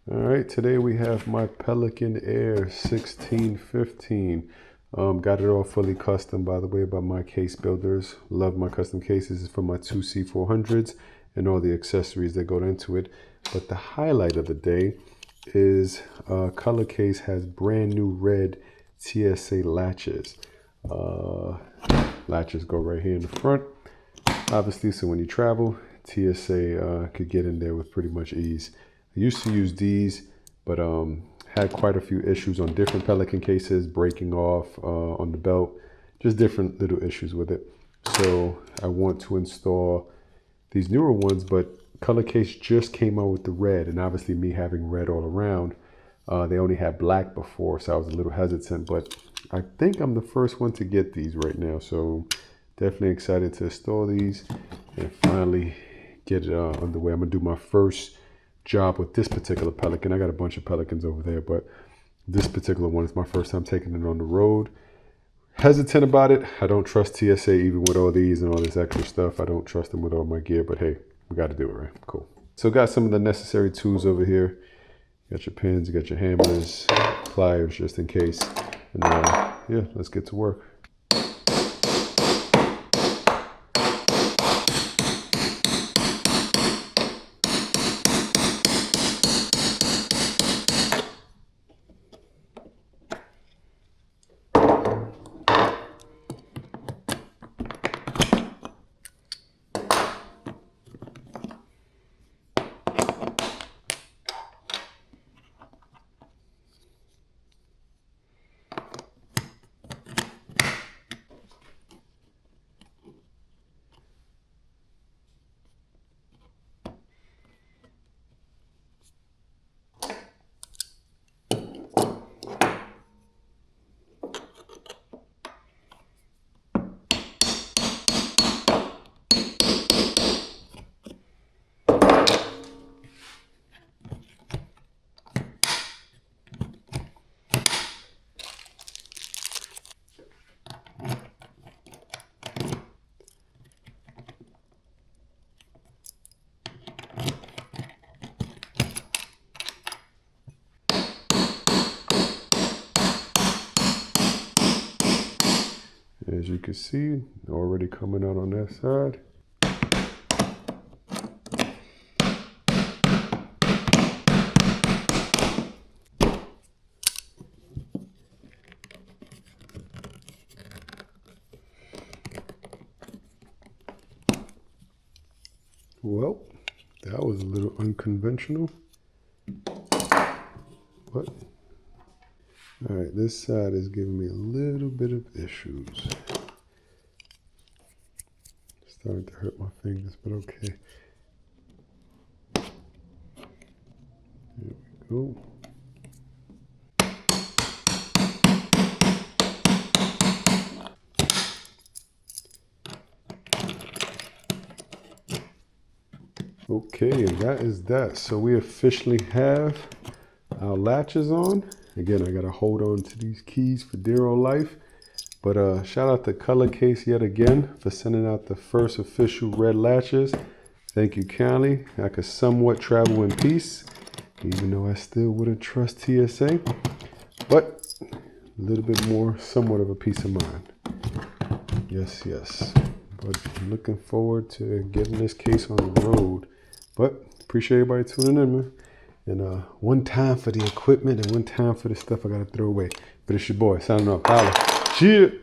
All right, today we have my Pelican Air 1615. Got it all fully custom, by the way, by my case builders. Love my custom cases. It's for my two C400s and all the accessories that go into it. But the highlight of the day is color case has brand new red TSA latches. Latches go right here in the front. Obviously, so when you travel, TSA could get in there with pretty much ease. I used to use these, but had quite a few issues on different Pelican cases, breaking off on the belt, just different little issues with it. So I want to install these newer ones, but color case just came out with the red, and obviously me having red all around, they only had black before, so I was a little hesitant, but I think I'm the first one to get these right now. So definitely excited to install these and finally get it underway. I'm gonna do my first job with this particular Pelican. I got a bunch of Pelicans over there, but this particular one is my first time taking it on the road. Hesitant about it. I don't trust TSA even with all these and all this extra stuff. I don't trust them with all my gear, but hey, we got to do it, right? Cool. So got some of the necessary tools over here. You got your pins, you got your hammers, pliers just in case. And yeah, let's get to work. As you can see, already coming out on that side. Well, that was a little unconventional, but all right, this side is giving me a little bit of issues. Starting to hurt my fingers, but okay. There we go. Okay, and that is that. So we officially have our latches on. Again, I gotta hold on to these keys for dear old life. But shout out to Color Case yet again for sending out the first official red latches. Thank you, Callie. I could somewhat travel in peace, even though I still wouldn't trust TSA. But a little bit more, somewhat of a peace of mind. Yes, yes. But I'm looking forward to getting this case on the road. But appreciate everybody tuning in, man. And one time for the equipment and one time for the stuff I gotta throw away. But it's your boy signing off. Holla. Cheers.